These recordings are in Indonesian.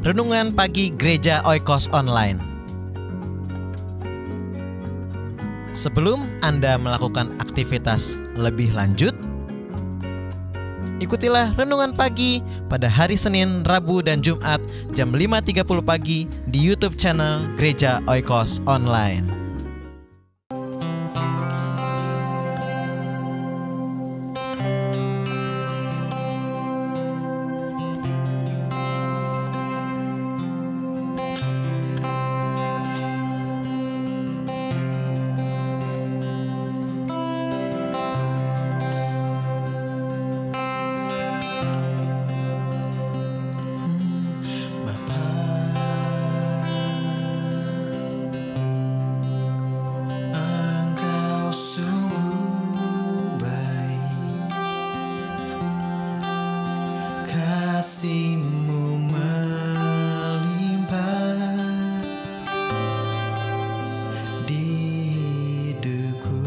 Renungan Pagi Gereja Oikos Online. Sebelum Anda melakukan aktivitas lebih lanjut, ikutilah Renungan Pagi pada hari Senin, Rabu, dan Jumat jam 5.30 pagi di YouTube channel Gereja Oikos Online. Kasih-Mu melimpah di hidupku.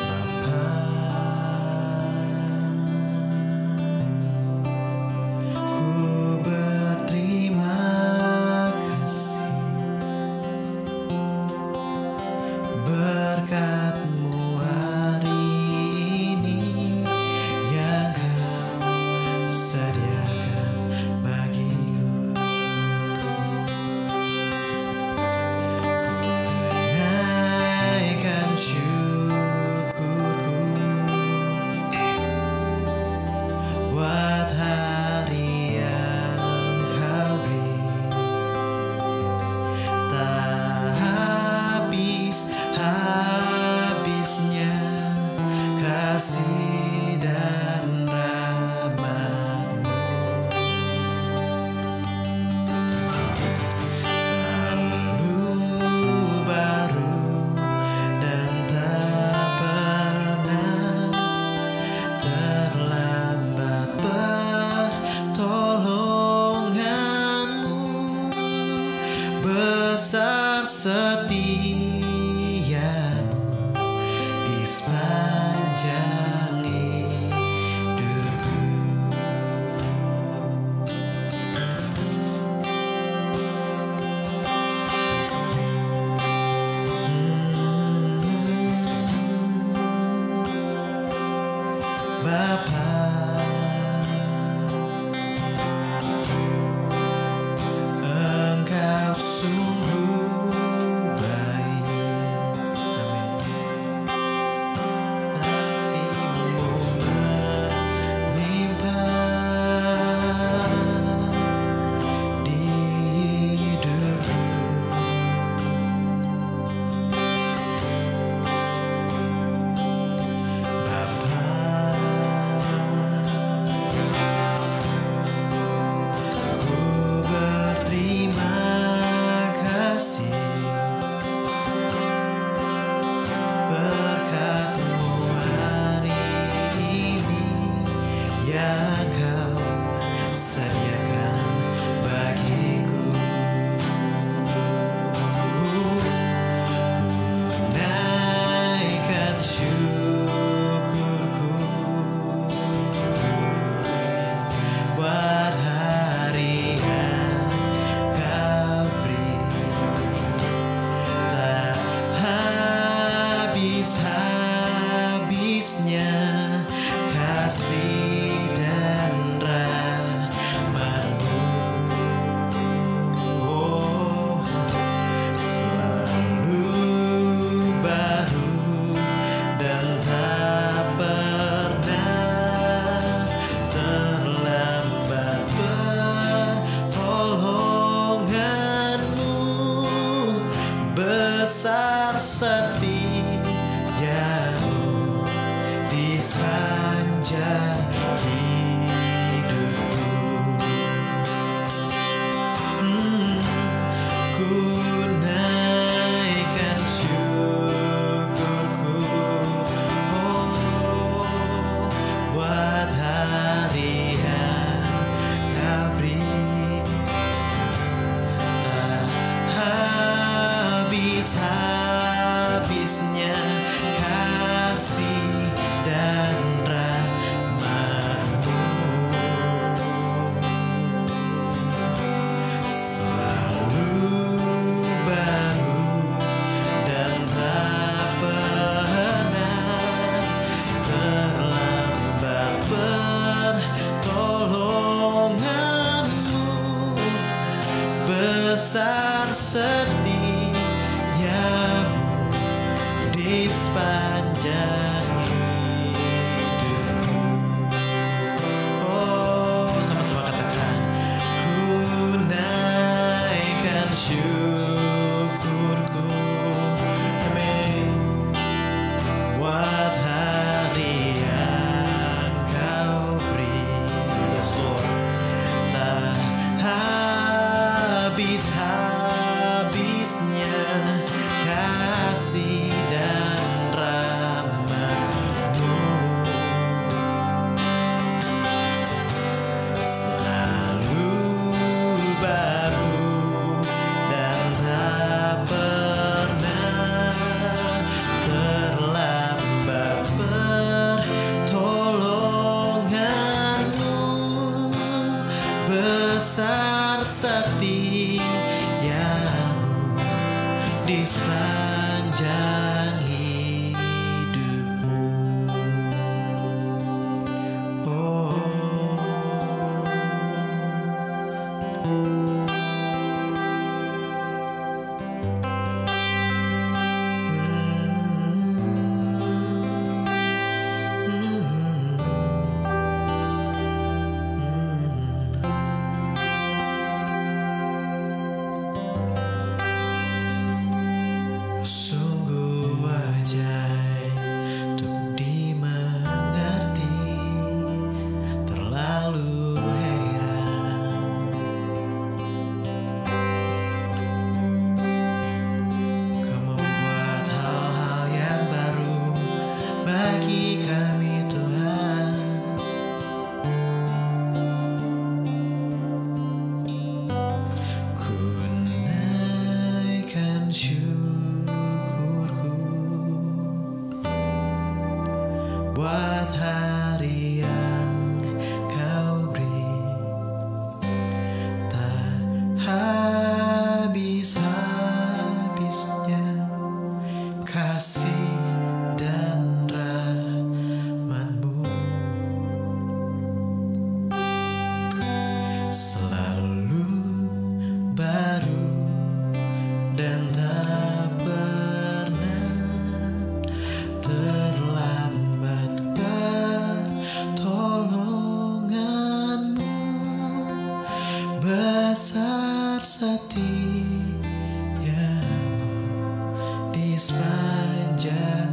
Bapa, ku berterima kasih berkat-Mu syukurku buat hari yang Kau beri, tak habis-habisnya kasih dan rahmat-Mu. Selalu baru dan tak pernah terlambat pertolongan-Mu. Besar setia-Mu di sepanjang hidupku. Bapa, Engkau sungguh baik. Amin. Kasih-Mu melimpah di hidupku. Yang Kau sediakan bagiku, ku naikkan syukurku buat hari yang Kau beri, tak habis-habisnya kasih dan rahmat-Mu. Oh, selalu baru dan tak pernah terlambat pertolongan-Mu. Besar setia-Mu di sepanjang hidupku. Ku naikkan syukurku, oh, buat hari yang Kau beri, tak habis-habisnya kasih dan rahmat. di sepanjang hidupku. Oh, sungguh ajaib untuk dimengerti, terlalu heran. Kau membuat hal-hal yang baru bagi kami, Tuhan. Ku naikkan syukurku buat hari yang kau beri, tak habis-habisnya kasih dan rahmat-Mu. Selalu baru dan tak pernah terlambat pertolongan-Mu. Besar setia-Mu di sepanjang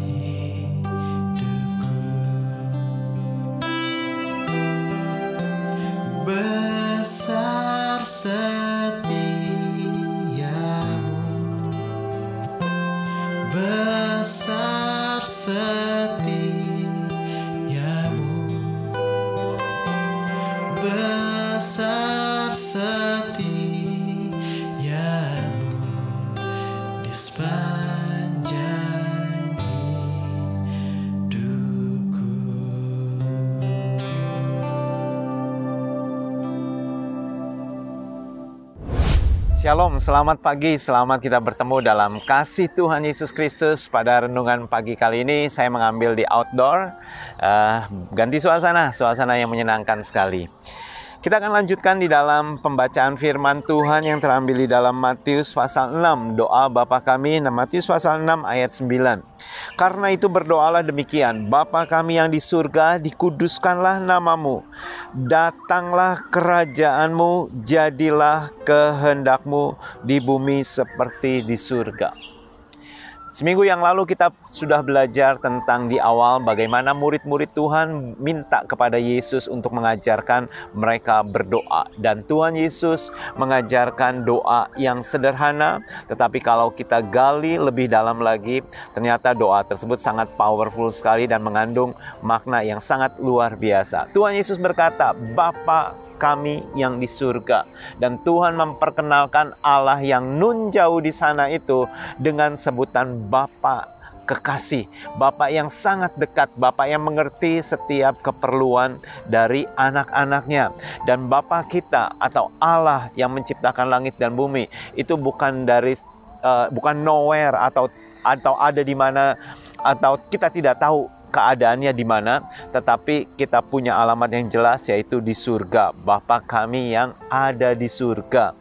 hidupku. Besar setia-Mu, besar setia-Mu, besar setia-Mu di sepanjang hidupku. Shalom, selamat pagi, selamat kita bertemu dalam kasih Tuhan Yesus Kristus. Pada renungan pagi kali ini saya mengambil di outdoor, ganti suasana yang menyenangkan sekali. Kita akan lanjutkan di dalam pembacaan firman Tuhan yang terambil di dalam Matius pasal 6, doa Bapa kami, Matius pasal 6 ayat 9. Karena itu berdoalah demikian, Bapa kami yang di surga, dikuduskanlah namamu, datanglah kerajaanmu, jadilah kehendakmu di bumi seperti di surga. Seminggu yang lalu kita sudah belajar tentang di awal bagaimana murid-murid Tuhan minta kepada Yesus untuk mengajarkan mereka berdoa. Dan Tuhan Yesus mengajarkan doa yang sederhana, tetapi kalau kita gali lebih dalam lagi, ternyata doa tersebut sangat powerful sekali dan mengandung makna yang sangat luar biasa. Tuhan Yesus berkata, Bapa kami yang di surga. Dan Tuhan memperkenalkan Allah yang nun jauh di sana itu dengan sebutan Bapa kekasih, Bapa yang sangat dekat, Bapa yang mengerti setiap keperluan dari anak-anaknya. Dan Bapa kita atau Allah yang menciptakan langit dan bumi itu bukan nowhere atau ada di mana, atau kita tidak tahu keadaannya di mana, tetapi kita punya alamat yang jelas, yaitu di surga. Bapa kami yang ada di surga.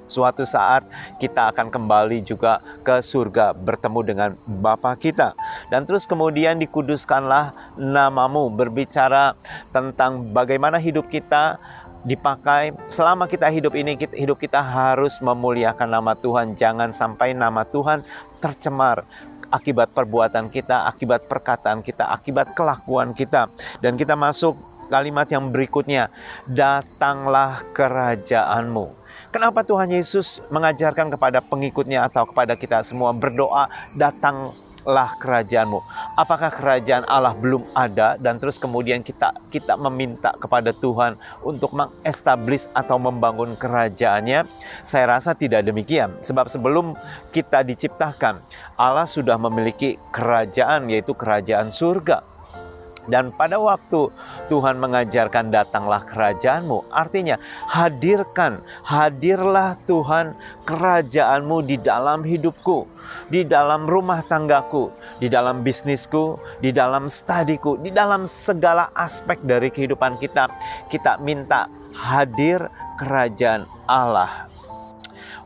Suatu saat kita akan kembali juga ke surga bertemu dengan Bapa kita. Dan terus kemudian dikuduskanlah namamu, berbicara tentang bagaimana hidup kita dipakai. Selama kita hidup ini, hidup kita harus memuliakan nama Tuhan. Jangan sampai nama Tuhan tercemar akibat perbuatan kita, akibat perkataan kita, akibat kelakuan kita. Dan kita masuk kalimat yang berikutnya, datanglah kerajaanmu. Kenapa Tuhan Yesus mengajarkan kepada pengikutnya atau kepada kita semua berdoa, datanglah kerajaanmu? Apakah kerajaan Allah belum ada dan terus kemudian kita meminta kepada Tuhan untuk mengestablish atau membangun kerajaannya? Saya rasa tidak demikian. Sebab sebelum kita diciptakan, Allah sudah memiliki kerajaan, yaitu kerajaan surga. Dan pada waktu Tuhan mengajarkan datanglah kerajaanmu, artinya hadirlah Tuhan kerajaanmu di dalam hidupku, di dalam rumah tanggaku, di dalam bisnisku, di dalam studiku, di dalam segala aspek dari kehidupan kita. Kita minta hadir kerajaan Allah.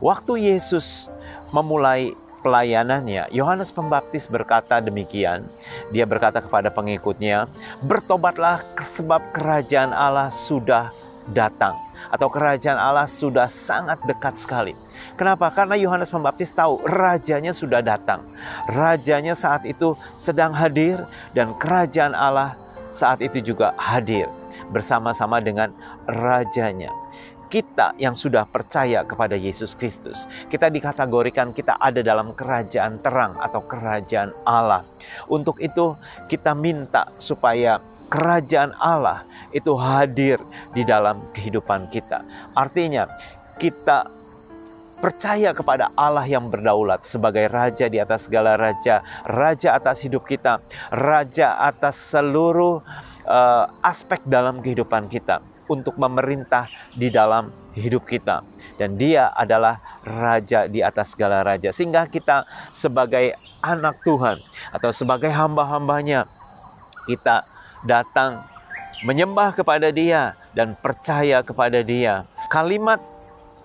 Waktu Yesus memulai pelayanannya, Yohanes Pembaptis berkata demikian. Dia berkata kepada pengikutnya, "Bertobatlah sebab kerajaan Allah sudah datang." Atau kerajaan Allah sudah sangat dekat sekali. Kenapa? Karena Yohanes Pembaptis tahu rajanya sudah datang. Rajanya saat itu sedang hadir dan kerajaan Allah saat itu juga hadir bersama-sama dengan rajanya. Kita yang sudah percaya kepada Yesus Kristus, kita dikategorikan kita ada dalam kerajaan terang atau kerajaan Allah. Untuk itu kita minta supaya kerajaan Allah itu hadir di dalam kehidupan kita. Artinya kita percaya kepada Allah yang berdaulat sebagai raja di atas segala raja, raja atas hidup kita, raja atas seluruh aspek dalam kehidupan kita, untuk memerintah di dalam hidup kita. Dan Dia adalah raja di atas segala raja. Sehingga kita sebagai anak Tuhan atau sebagai hamba-hambanya, kita datang menyembah kepada Dia dan percaya kepada Dia. Kalimat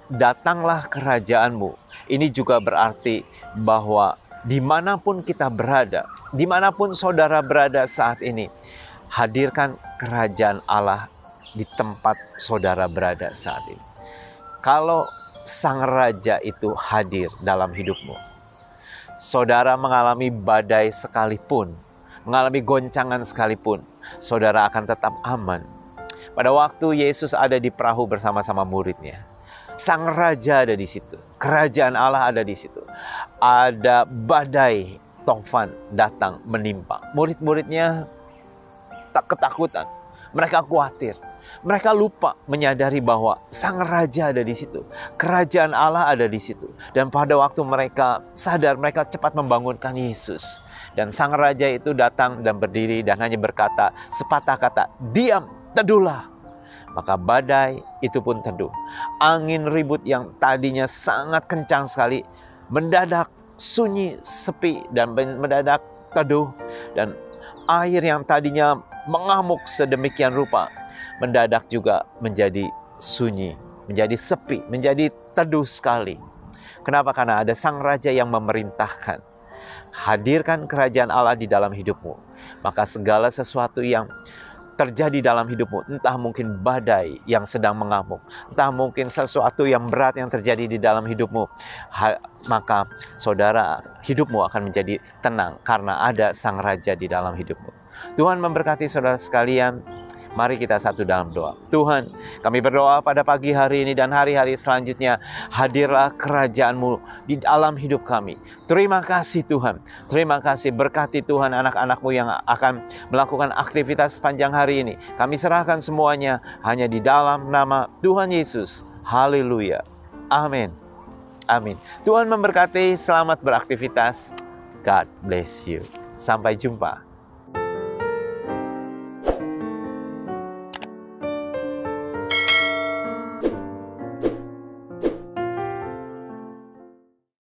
datanglah kerajaanmu, ini juga berarti bahwa dimanapun kita berada, dimanapun saudara berada saat ini, hadirkan kerajaan Allah di tempat saudara berada saat ini. Kalau Sang Raja itu hadir dalam hidupmu, saudara mengalami badai sekalipun, mengalami goncangan sekalipun, saudara akan tetap aman. Pada waktu Yesus ada di perahu bersama-sama muridnya, Sang Raja ada di situ, kerajaan Allah ada di situ. Ada badai tofan datang menimpa. Murid-muridnya tak ketakutan, mereka khawatir. Mereka lupa menyadari bahwa Sang Raja ada di situ. Kerajaan Allah ada di situ. Dan pada waktu mereka sadar, mereka cepat membangunkan Yesus. Dan Sang Raja itu datang dan berdiri dan hanya berkata sepatah kata, "Diam, teduhlah." Maka badai itu pun teduh. Angin ribut yang tadinya sangat kencang sekali, mendadak sunyi, sepi, dan mendadak teduh. Dan air yang tadinya mengamuk sedemikian rupa, mendadak juga menjadi sunyi, menjadi sepi, menjadi teduh sekali. Kenapa? Karena ada Sang Raja yang memerintahkan. Hadirkan kerajaan Allah di dalam hidupmu. Maka segala sesuatu yang terjadi dalam hidupmu, entah mungkin badai yang sedang mengamuk, entah mungkin sesuatu yang berat yang terjadi di dalam hidupmu, maka saudara, hidupmu akan menjadi tenang karena ada Sang Raja di dalam hidupmu. Tuhan memberkati saudara sekalian. Mari kita satu dalam doa. Tuhan, kami berdoa pada pagi hari ini dan hari-hari selanjutnya, hadirlah kerajaan-Mu di dalam hidup kami. Terima kasih Tuhan. Terima kasih, berkati Tuhan anak-anak-Mu yang akan melakukan aktivitas sepanjang hari ini. Kami serahkan semuanya hanya di dalam nama Tuhan Yesus. Haleluya. Amin. Amin. Tuhan memberkati, selamat beraktivitas. God bless you. Sampai jumpa.